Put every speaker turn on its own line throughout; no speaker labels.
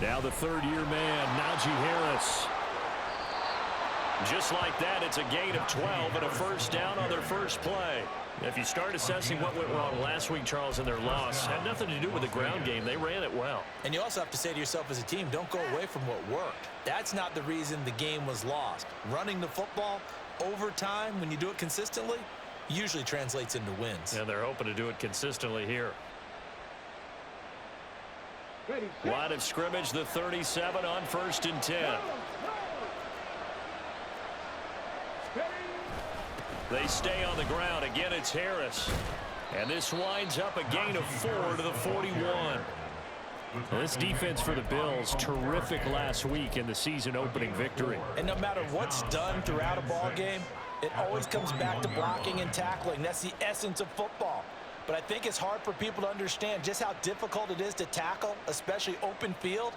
Now the third-year man, Najee Harris. Just like that, it's a gain of 12 and a first down on their first play. If you start assessing what went wrong last week, Charles, in their loss, had nothing to do with the ground game. They ran it well.
And you also have to say to yourself as a team, don't go away from what worked. That's not the reason the game was lost. Running the football over time, when you do it consistently, usually translates into wins.
And they're hoping to do it consistently here. Line of scrimmage, the 37 on 1st and 10. They stay on the ground. Again, it's Harris. And this winds up a gain of 4 to the 41. Well, this defense for the Bills, terrific last week in the season-opening victory.
And no matter what's done throughout a ball game, it always comes back to blocking and tackling. That's the essence of football. But I think it's hard for people to understand just how difficult it is to tackle, especially open field.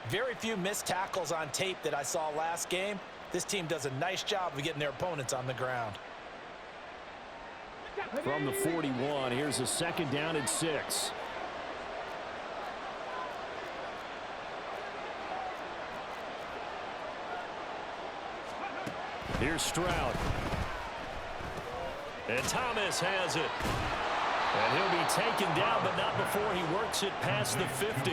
Very few missed tackles on tape that I saw last game. This team does a nice job of getting their opponents on the ground.
From the 41, here's a 2nd down and 6. Here's Stroud. And Thomas has it. And he'll be taken down, but not before he works it past the 50.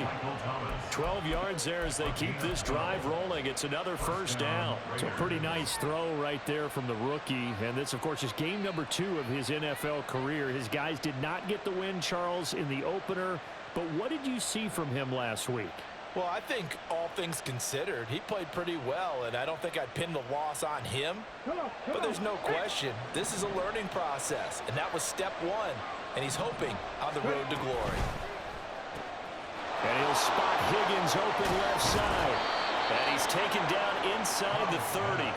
12 yards there as they keep this drive rolling. It's another first down. It's a pretty nice throw right there from the rookie. And this, of course, is game number 2 of his NFL career. His guys did not get the win, Charles, in the opener. But what did you see from him last week?
Well, I think all things considered, he played pretty well, and I don't think I'd pin the loss on him. But there's no question, this is a learning process, and that was step 1. And he's hoping on the road to glory.
And he'll spot Higgins open left side. And he's taken down inside the 30.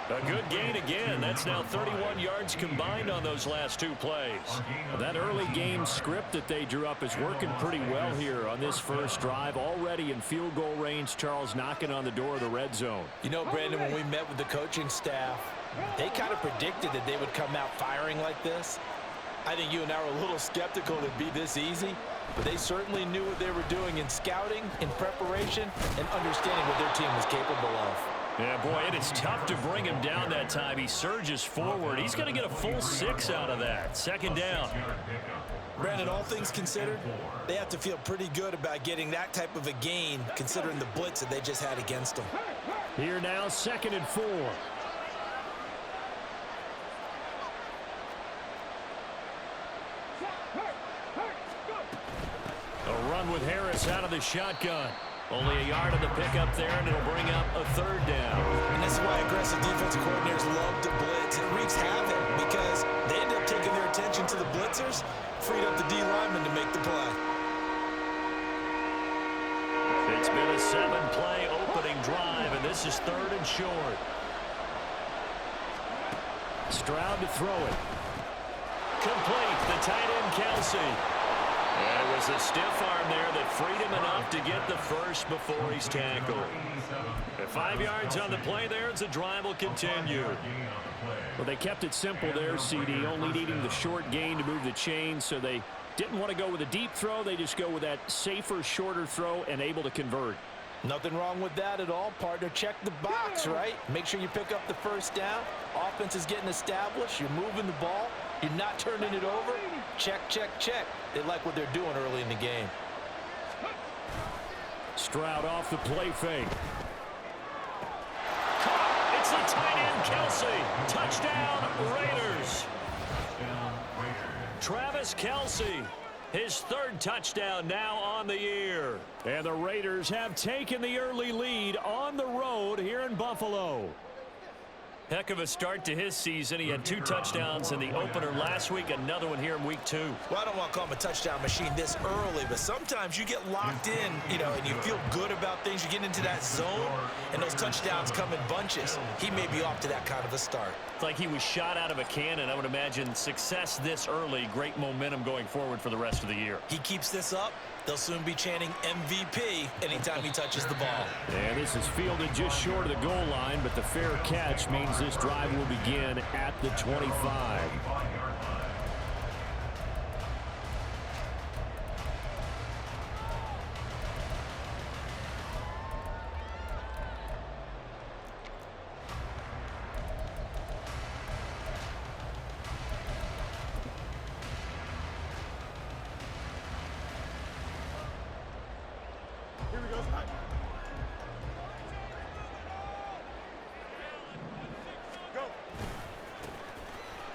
A good gain again. That's now 31 yards combined on those last 2 plays. That early game script that they drew up is working pretty well here on this first drive. Already in field goal range, Charles knocking on the door of the red zone.
You know, Brandon, when we met with the coaching staff, they kind of predicted that they would come out firing like this. I think you and I were a little skeptical it'd be this easy, but they certainly knew what they were doing in scouting, in preparation, and understanding what their team was capable of.
Yeah, boy, it is tough to bring him down that time. He surges forward. He's going to get a full 6 out of that. 2nd down.
Brandon, all things considered, they have to feel pretty good about getting that type of a gain, considering the blitz that they just had against them.
Here now, 2nd and 4. A run with Harris out of the shotgun. Only a yard on the pickup there, and it'll bring up a 3rd down.
And that's why aggressive defensive coordinators love to blitz. It wreaks havoc because they end up taking their attention to the blitzers, freed up the D lineman to make the play.
It's been a 7-play opening drive, and this is 3rd and short. Stroud to throw it. Complete. The tight end, Kelsey. And it was a stiff arm there that freed him enough to get the first before he's tackled. At 5 yards on the play there as the drive will continue. Well, they kept it simple there, CD, only needing the short gain to move the chain, so they didn't want to go with a deep throw. They just go with that safer, shorter throw and able to convert.
Nothing wrong with that at all, partner. Check the box, right? Make sure you pick up the first down. Offense is getting established. You're moving the ball. You're not turning it over. Check, check, check. They like what they're doing early in the game.
Stroud off the play fake. Caught. It's the tight end, Kelsey. Touchdown, Raiders. Travis Kelsey. His 3rd touchdown now on the year. And the Raiders have taken the early lead on the road here in Buffalo. Heck of a start to his season. He had 2 touchdowns in the opener last week, another one here in week 2.
Well, I don't want to call him a touchdown machine this early, but sometimes you get locked in, and you feel good about things. You get into that zone, and those touchdowns come in bunches. He may be off to that kind of a start.
It's like he was shot out of a cannon. I would imagine success this early, great momentum going forward for the rest of the year.
He keeps this up, they'll soon be chanting MVP anytime he touches the ball.
And this is fielded just short of the goal line, but the fair catch means this drive will begin at the 25.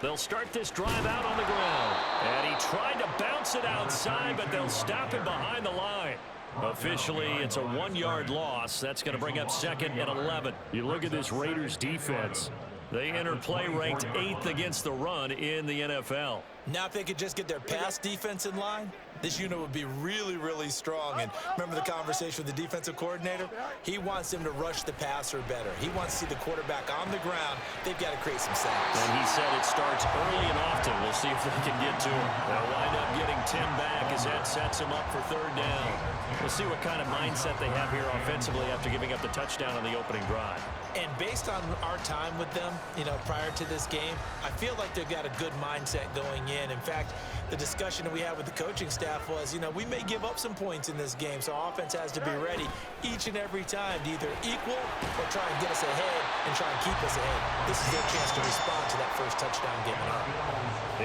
They'll start this drive out on the ground. And he tried to bounce it outside, but they'll stop him behind the line. Officially, it's a 1-yard loss. That's going to bring up 2nd and 11. You look at this Raiders defense. They enter play ranked 8th against the run in the NFL.
Now if they could just get their pass defense in line, this unit would be really, really strong. And remember the conversation with the defensive coordinator? He wants them to rush the passer better. He wants to see the quarterback on the ground. They've got to create some sacks.
And he said it starts early and often. We'll see if they can get to him. They'll wind up getting Tim back as that sets him up for 3rd down. We'll see what kind of mindset they have here offensively after giving up the touchdown on the opening drive.
And based on our time with them, prior to this game, I feel like they've got a good mindset going in. In fact, the discussion that we had with the coaching staff was, we may give up some points in this game, so our offense has to be ready each and every time to either equal or try and get us ahead and try and keep us ahead. This is their chance to respond to that first touchdown given up.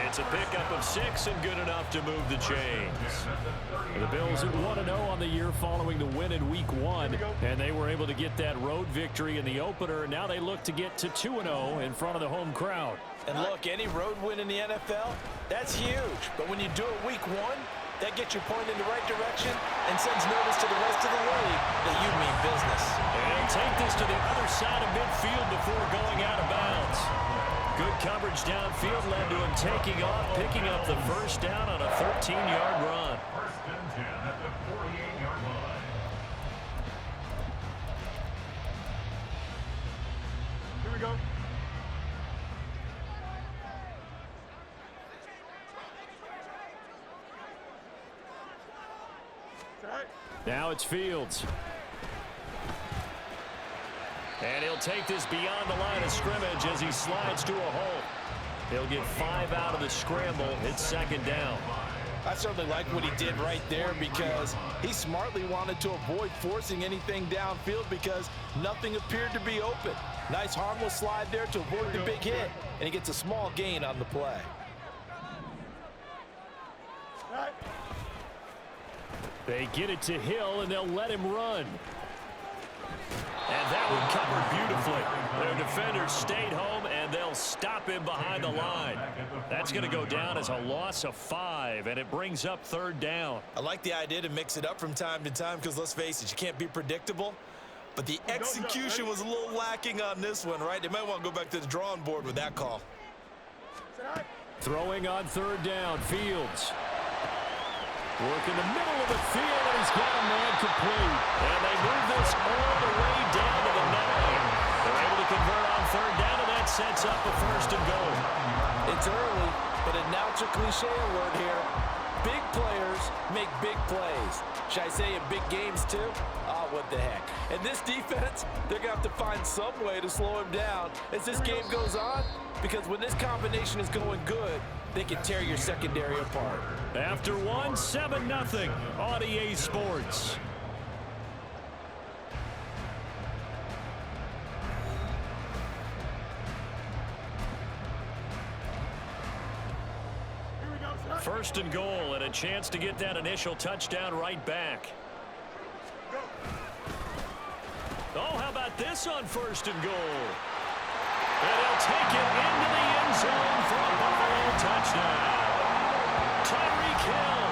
It's a pickup of 6 and good enough to move the chains. The Bills are 1-0 on the year following the win in Week 1, and they were able to get that road victory in the opener. Now they look to get to 2-0 in front of the home crowd.
And look, any road win in the NFL, that's huge. But when you do it Week 1, that gets you pointed in the right direction and sends notice to the rest of the league that you mean business.
And he'll take this to the other side of midfield before going out of bounds. Good coverage downfield led to him taking off, picking up the first down on a 13-yard run.
First and 10 at the 48-yard line. Here we go.
Now it's Fields. And he'll take this beyond the line of scrimmage as he slides to a hole. He'll get 5 out of the scramble. It's 2nd down.
I certainly like what he did right there because he smartly wanted to avoid forcing anything downfield because nothing appeared to be open. Nice harmless slide there to avoid the big hit, and he gets a small gain on the play.
They get it to Hill, and they'll let him run. And that one covered beautifully. Their defenders stayed home, and they'll stop him behind the line. That's going to go down as a loss of 5, and it brings up 3rd down.
I like the idea to mix it up from time to time because, let's face it, you can't be predictable. But the execution was a little lacking on this one, right? They might want to go back to the drawing board with that call.
Throwing on 3rd down, Fields. Work in the middle of the field, and he's got a man complete. And they move this all the way down to the 9. They're able to convert on 3rd down, and that sets up a 1st and goal.
It's early, but announcer cliche alert here. Big players make big plays. Should I say in big games too? Oh, what the heck. And this defense, they're going to have to find some way to slow him down as this game goes on, because when this combination is going good, they can tear your secondary apart.
After 1, 7-0 on EA Sports. First and goal, and a chance to get that initial touchdown right back. Oh, how about this on 1st and goal? And he'll take it into the end zone for a Buffalo touchdown. Tyreek Hill,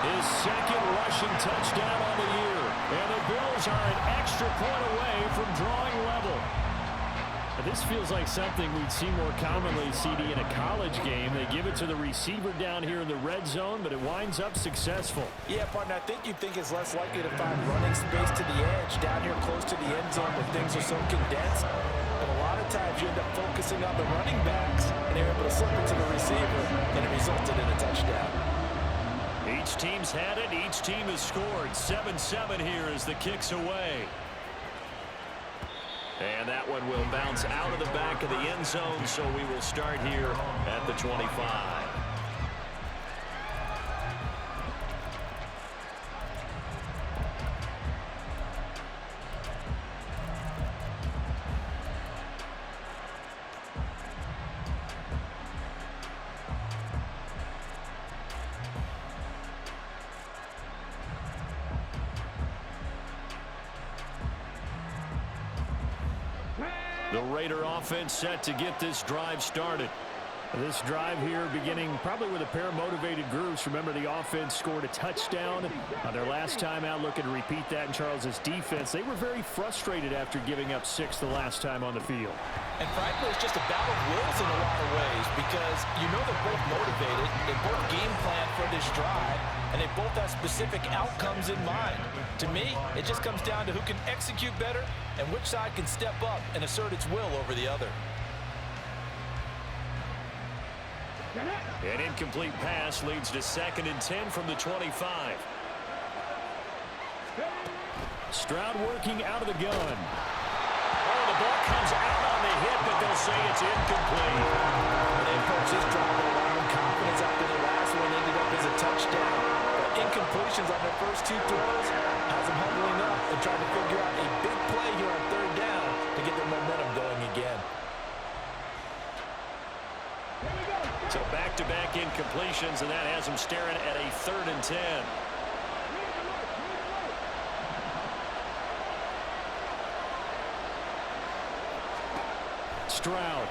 his 2nd rushing touchdown on the year. And the Bills are an extra point away from drawing level. This feels like something we'd see more commonly, CD, in a college game. They give it to the receiver down here in the red zone, but it winds up successful.
Yeah, partner, I think it's less likely to find running space to the edge down here close to the end zone where things are so condensed. But a lot of times you end up focusing on the running backs, and they're able to slip it to the receiver, and it resulted in a touchdown.
Each team's had it. Each team has scored. 7-7 here as the kick's away. And that one will bounce out of the back of the end zone, so we will start here at the 25. The Raider offense set to get this drive started. This drive here beginning probably with a pair of motivated groups. Remember, the offense scored a touchdown on their last time out. Looking to repeat that in Charles's defense. They were very frustrated after giving up 6 the last time on the field.
And frankly, it's just a battle of wills in a lot of ways because you know they're both motivated. They both game plan for this drive, and they both have specific outcomes in mind. To me, it just comes down to who can execute better and which side can step up and assert its will over the other.
An incomplete pass leads to 2nd and 10 from the 25. Stroud working out of the gun. Oh, the ball comes out on the hit, but they'll say it's incomplete.
And they approach this drive with a lot of confidence after the last one ended up as a touchdown. But incompletions on their first 2 throws has them huddling up and trying to figure out a big play here on 3rd down to get their momentum going again.
So back-to-back incompletions, and that has them staring at a 3rd and 10. Stroud.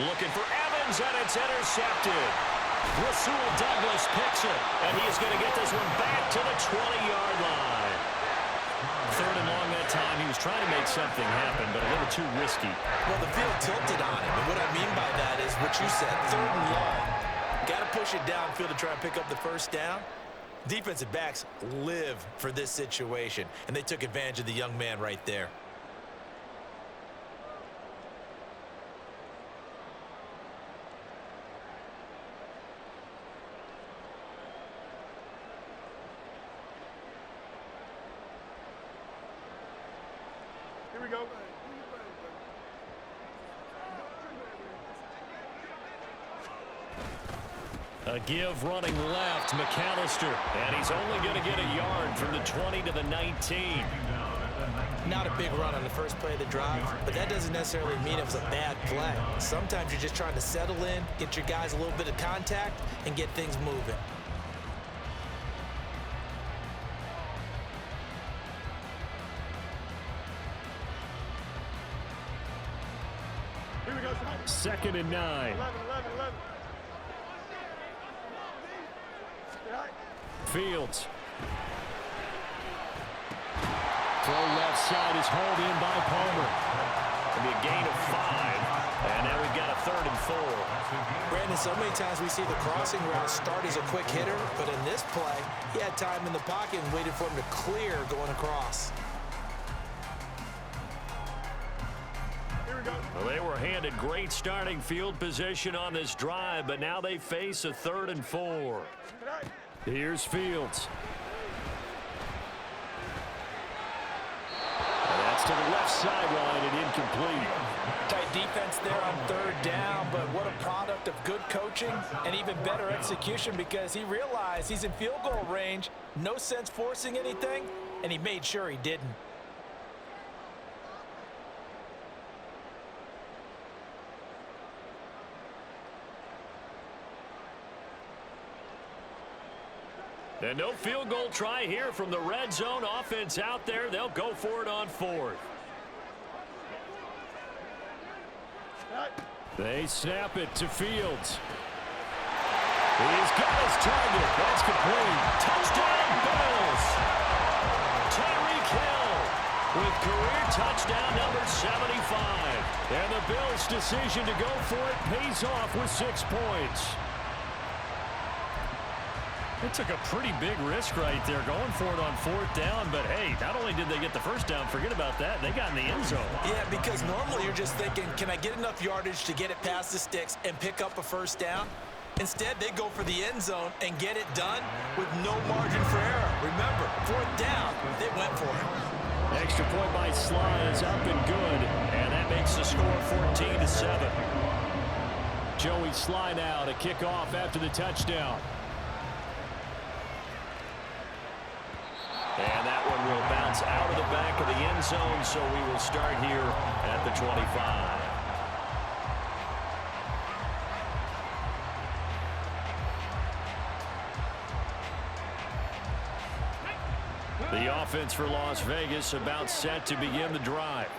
Looking for Evans, and it's intercepted. Rasul Douglas picks it, and he is going to get this one back to the 20-yard line. 3rd and long that time. He was trying to make something happen, but a little too risky.
Well, the field tilted on him, and what I mean by that is what you said, 3rd and long. Got to push it downfield to try and pick up the 1st down. Defensive backs live for this situation, and they took advantage of the young man right there.
Here we go.
A give running left, McAllister, and he's only going to get a yard from the 20 to the 19.
Not a big run on the first play of the drive, but that doesn't necessarily mean it was a bad play. Sometimes you're just trying to settle in, get your guys a little bit of contact, and get things moving.
Here we go.
2nd and 9.
11.
Fields. Throw left side is hauled in by Palmer. It'll be a gain of 5, and now we've got a 3rd and 4.
Brandon, so many times we see the crossing route start as a quick hitter, but in this play, he had time in the pocket and waited for him to clear going across.
Well, they were handed great starting field position on this drive, but now they face a 3rd and 4. Here's Fields. And that's to the left sideline and incomplete.
Tight defense there on 3rd down, but what a product of good coaching and even better execution because he realized he's in field goal range, no sense forcing anything, and he made sure he didn't.
And no field goal try here from the red zone offense out there. They'll go for it on 4th. They snap it to Fields. He's got his target. That's complete. Touchdown, Bills. Tyreek Hill with career touchdown number 75. And the Bills' decision to go for it pays off with 6 points. They took a pretty big risk right there going for it on 4th down, but hey, not only did they get the 1st down, forget about that, they got in the end zone.
Yeah, because normally you're just thinking, can I get enough yardage to get it past the sticks and pick up a 1st down? Instead, they go for the end zone and get it done with no margin for error. Remember, 4th down, they went for it.
Extra point by Sly is up and good, and that makes the score 14-7. Joey Sly now to kick off after the touchdown. And that one will bounce out of the back of the end zone, so we will start here at the 25. The offense for Las Vegas about set to begin the drive.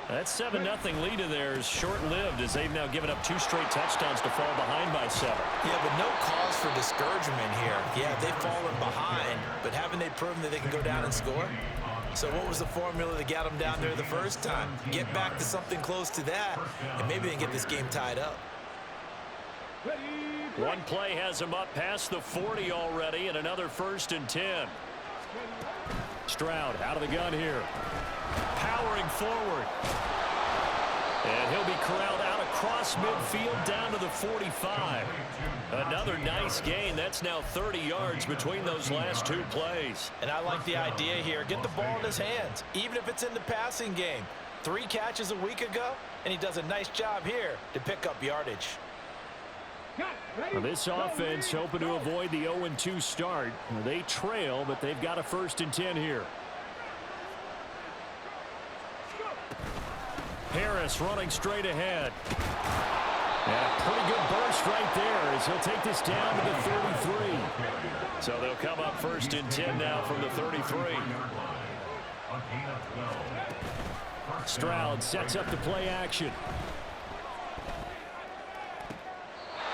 That 7-0 lead of theirs short-lived as they've now given up 2 straight touchdowns to fall behind by 7.
Yeah, but no cause for discouragement here. Yeah, they've fallen behind, but haven't they proven that they can go down and score? So what was the formula that got them down there the first time? Get back to something close to that, and maybe they can get this game tied up.
One play has them up past the 40 already, and another 1st and 10. Stroud out of the gun here. Powering forward. And he'll be corralled out across midfield down to the 45. Another nice gain. That's now 30 yards between those last 2 plays.
And I like the idea here. Get the ball in his hands, even if it's in the passing game. 3 catches a week ago, and he does a nice job here to pick up yardage.
Well, this offense hoping to avoid the 0-2 start. They trail, but they've got a 1st and 10 here. Harris running straight ahead. And a pretty good burst right there as he'll take this down to the 33. So they'll come up 1st and 10 now from the 33. Stroud sets up the play action.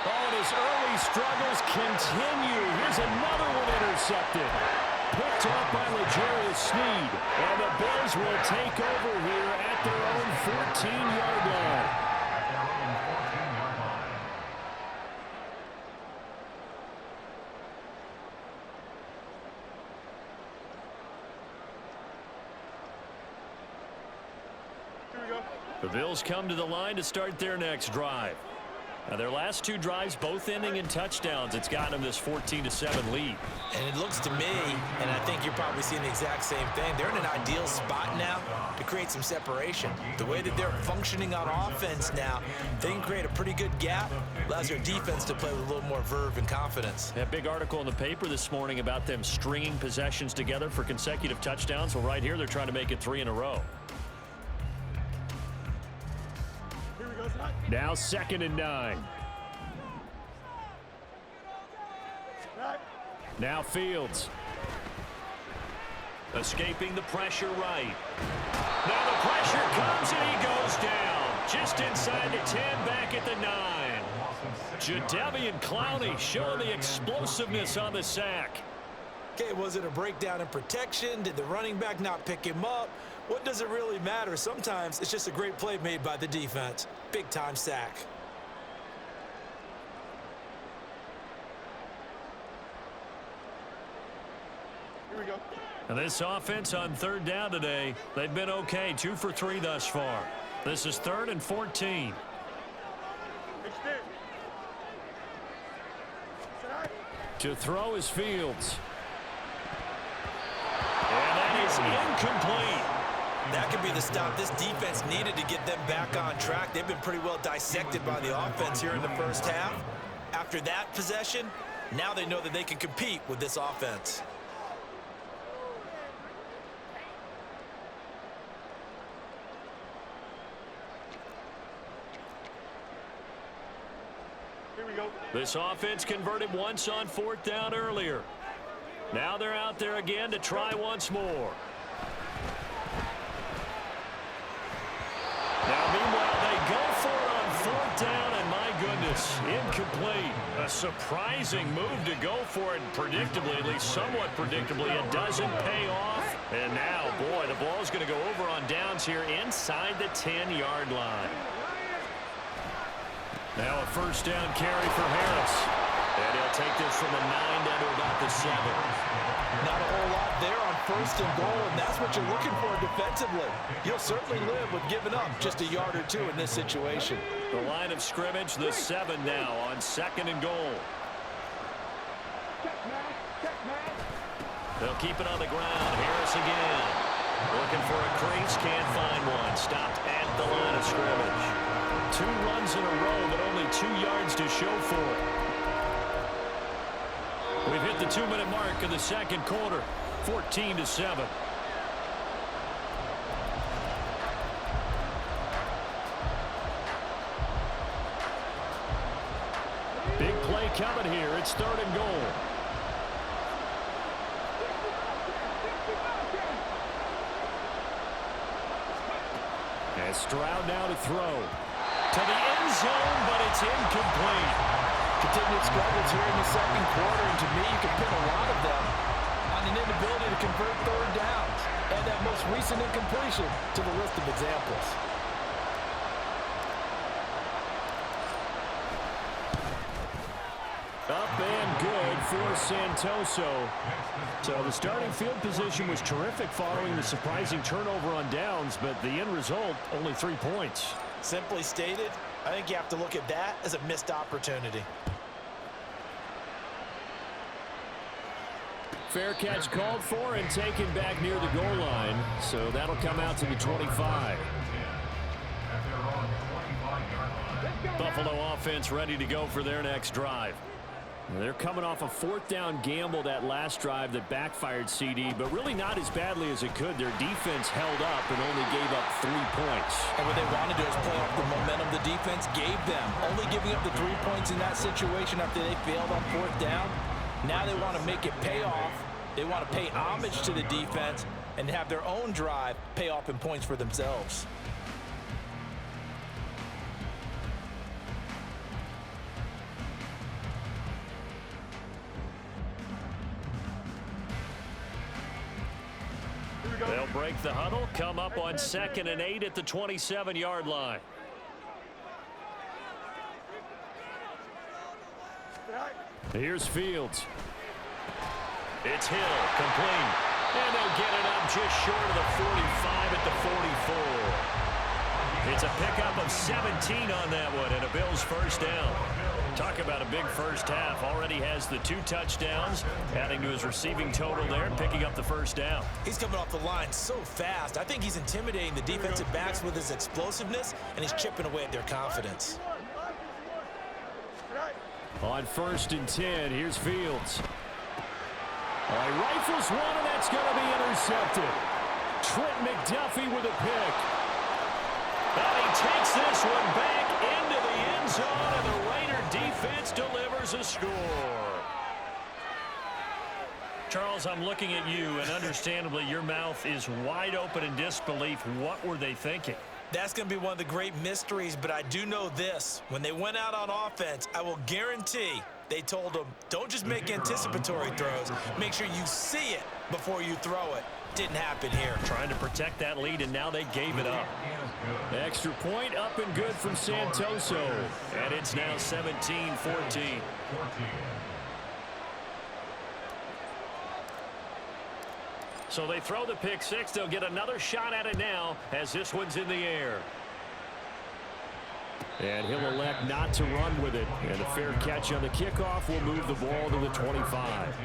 Oh, and his early struggles continue. Here's another one intercepted. Picked off by L'Jarius Sneed. And the Bills will take over here at their own 14-yard line.
Here we go.
The Bills come to the line to start their next drive. Now, their last 2 drives, both ending in touchdowns. It's gotten them this 14-7 lead.
And it looks to me, and I think you're probably seeing the exact same thing, they're in an ideal spot now to create some separation. The way that they're functioning on offense now, they can create a pretty good gap, allows their defense to play with a little more verve and confidence.
That big article in the paper this morning about them stringing possessions together for consecutive touchdowns. Well, right here, they're trying to make it 3 in a row. Now 2nd and 9. Now Fields. Escaping the pressure right. Now the pressure comes and he goes down. Just inside the 10, back at the 9. Jadeveon Clowney showing the explosiveness on the sack.
Okay, was it a breakdown in protection? Did the running back not pick him up? What does it really matter? Sometimes it's just a great play made by the defense. Big-time sack.
Here we go.
And this offense on 3rd down today, they've been okay. 2 for 3 thus far. This is 3rd and 14.
Extend.
To throw is Fields. And that is incomplete.
That could be the stop this defense needed to get them back on track. They've been pretty well dissected by the offense here in the first half. After that possession, now they know that they can compete with this offense.
Here we go.
This offense converted once on 4th down earlier. Now they're out there again to try once more. Now, meanwhile, they go for it on 4th down, and my goodness, incomplete. A surprising move to go for it, and predictably, at least somewhat predictably, it doesn't pay off. And now, boy, the ball's going to go over on downs here inside the 10-yard line. Now a 1st down carry for Harris. And he'll take this from the 9 down to about the 7.
Not a whole lot there on 1st and goal, and that's what you're looking for defensively. You'll certainly live with giving up just a yard or 2 in this situation.
The line of scrimmage, the 7 now on 2nd and goal. They'll keep it on the ground. Harris again. Looking for a crease, can't find one. Stopped at the line of scrimmage. 2 runs in a row, but only 2 yards to show for it. We've hit the 2-minute mark of the 2nd quarter, 14-7. Big play coming here. It's 3rd and goal. Stroud now to throw. To the end zone, but it's incomplete.
Continued struggles here in the second quarter, and to me, you can pin a lot of them on an inability to convert third downs. Add that most recent incompletion to the list of examples.
Up and good for Santoso. So the starting field position was terrific following the surprising turnover on downs, but the end result, only 3 points.
Simply stated, I think you have to look at that as a missed opportunity.
Fair catch called for and taken back near the goal line. So that'll come out to the 25. Buffalo offense ready to go for their next drive. They're coming off a fourth down gamble that last drive that backfired CD, but really not as badly as it could. Their defense held up and only gave up 3 points.
And what they wanted to do is play off the momentum the defense gave them. Only giving up the 3 points in that situation after they failed on fourth down. Now they want to make it pay off. They want to pay homage to the defense and have their own drive pay off in points for themselves.
They'll break the huddle, come up on 2nd and 8 at the 27-yard line. Here's Fields. It's Hill, complete. And they'll get it up just short of the 45 at the 44. It's a pickup of 17 on that one and a Bills first down. Talk about a big first half. Already has the 2 touchdowns, adding to his receiving total there, picking up the first down.
He's coming off the line so fast. I think he's intimidating the defensive backs with his explosiveness, and he's chipping away at their confidence.
On 1st and 10, here's Fields. He rifles one, and that's going to be intercepted. Trent McDuffie with a pick. And he takes this one back into the end zone, and the Raider defense delivers a score. Charles, I'm looking at you, and understandably, your mouth is wide open in disbelief. What were they thinking?
That's going to be one of the great mysteries, but I do know this. When they went out on offense, I will guarantee they told them, don't just make anticipatory throws. Make sure you see it before you throw it. Didn't happen here.
Trying to protect that lead, and now they gave it up. Extra point up and good from Santoso. And it's now 17-14. So they throw the pick six. They'll get another shot at it now as this one's in the air. And he'll elect not to run with it. And a fair catch on the kickoff will move the ball to the 25.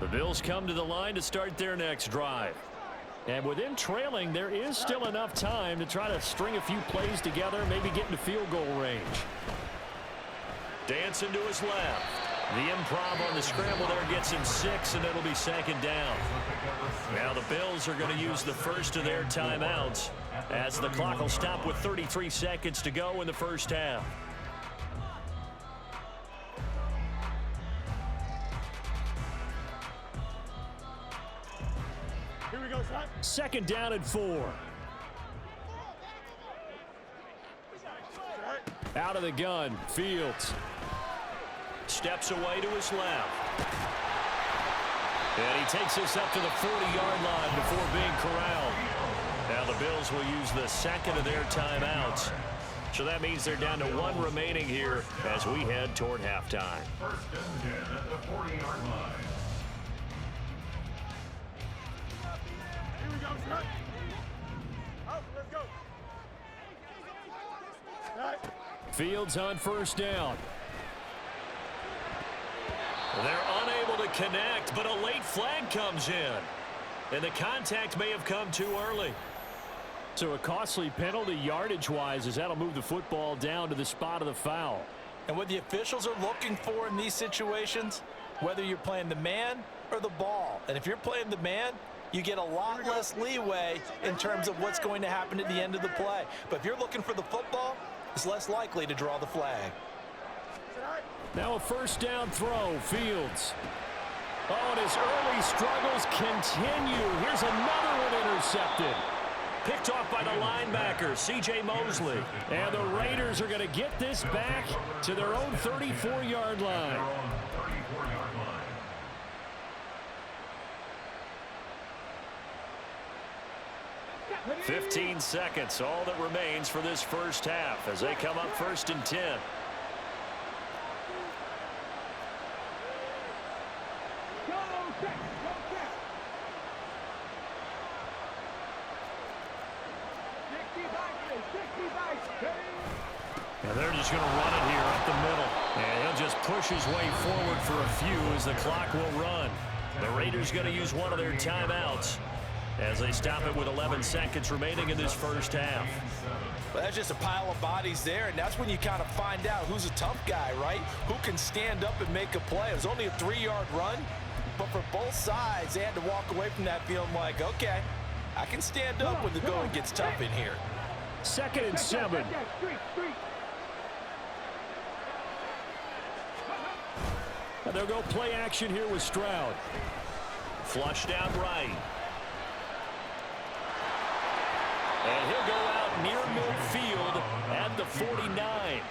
The Bills come to the line to start their next drive. And with them trailing, there is still enough time to try to string a few plays together, maybe get into field goal range. Dancing to his left. The improv on the scramble there gets him 6, and it'll be 2nd down. Now the Bills are going to use the first of their timeouts as the clock will stop with 33 seconds to go in the first half.
Here we go, son.
2nd down and 4. Out of the gun, Fields. Steps away to his left. And he takes this up to the 40-yard line before being corralled. Now the Bills will use the second of their timeouts. So that means they're down to 1 remaining here as we head toward halftime.
1st and 10 at the 40-yard line.
Here we go, son. Out, let's go. Right.
Fields on 1st down. They're unable to connect, but a late flag comes in. And the contact may have come too early. So a costly penalty yardage-wise as that'll move the football down to the spot of the foul.
And what the officials are looking for in these situations, whether you're playing the man or the ball. And if you're playing the man, you get a lot less leeway in terms of what's going to happen at the end of the play. But if you're looking for the football, it's less likely to draw the flag.
Now a first down throw, Fields. Oh, and his early struggles continue. Here's another one intercepted. Picked off by the linebacker, C.J. Mosley. And the Raiders are going to get this back to their own 34-yard line. 15 seconds, all that remains for this first half as they come up 1st and 10. And they're just going to run it here up the middle. And he'll just push his way forward for a few as the clock will run. The Raiders going to use one of their timeouts as they stop it with 11 seconds remaining in this first half.
Well, that's just a pile of bodies there, and that's when you kind of find out who's a tough guy, right? Who can stand up and make a play. It was only a 3-yard run, but for both sides, they had to walk away from that feeling like, okay, I can stand up when the going gets tough in here.
2nd and 7. And they'll go play action here with Stroud. Flushed out right. And he'll go out near midfield at the 49.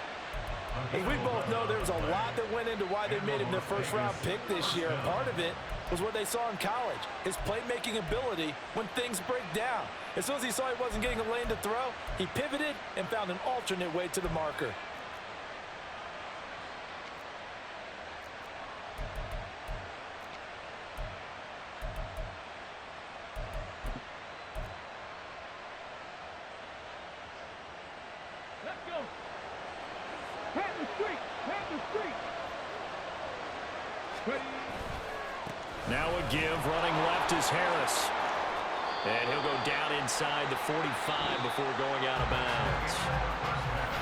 As we both know, there was a lot that went into why they made him their first-round pick this year. And part of it was what they saw in college, his playmaking ability when things break down. As soon as he saw he wasn't getting a lane to throw, he pivoted and found an alternate way to the marker.
Now a give, running left is Harris. And he'll go down inside the 45 before going out of bounds.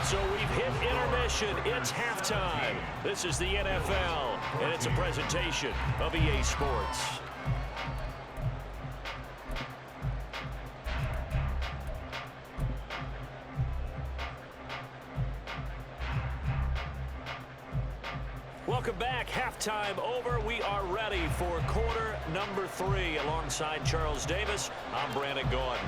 So we've hit intermission. It's halftime. This is the NFL, and it's a presentation of EA Sports. Welcome back. Halftime over. We are ready for quarter number 3. Alongside Charles Davis, I'm Brandon Gordon.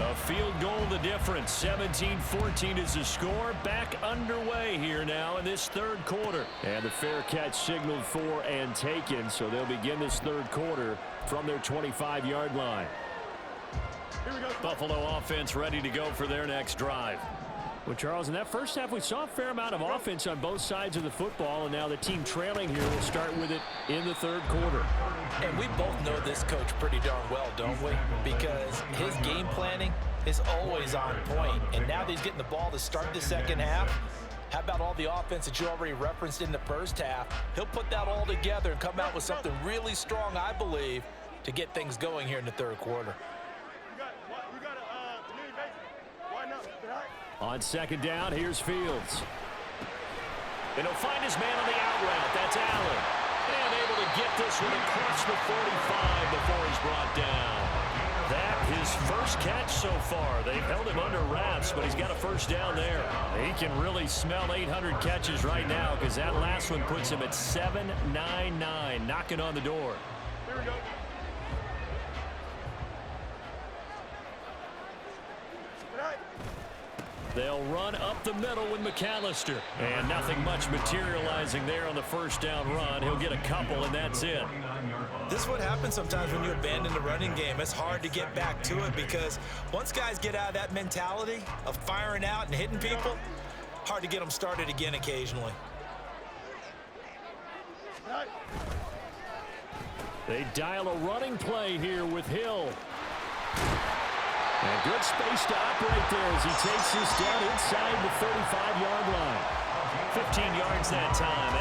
A field goal the difference. 17-14 is the score. Back underway here now in this third quarter. And the fair catch signaled for and taken. So they'll begin this third quarter from their 25-yard line. Buffalo offense ready to go for their next drive. Well, Charles, in that first half, we saw a fair amount of offense on both sides of the football, and now the team trailing here will start with it in the third quarter.
And we both know this coach pretty darn well, don't we? Because his game planning is always on point, and now that he's getting the ball to start the second half, how about all the offense that you already referenced in the first half? He'll put that all together and come out with something really strong, I believe, to get things going here in the third quarter.
On second down, here's Fields. And he'll find his man on the out route. That's Allen. And able to get this one across the 45 before he's brought down. That his first catch so far. They've held him under wraps, but he's got a first down there. He can really smell 800 catches right now because that last one puts him at 799, knocking on the door.
Here we go.
They'll run up the middle with McAllister. And nothing much materializing there on the first down run. He'll get a couple, and that's it.
This is what happens sometimes when you abandon the running game. It's hard to get back to it because once guys get out of that mentality of firing out and hitting people, hard to get them started again occasionally.
They dial a running play here with Hill. And good space to operate there as he takes this down inside the 35-yard line. 15 yards that time,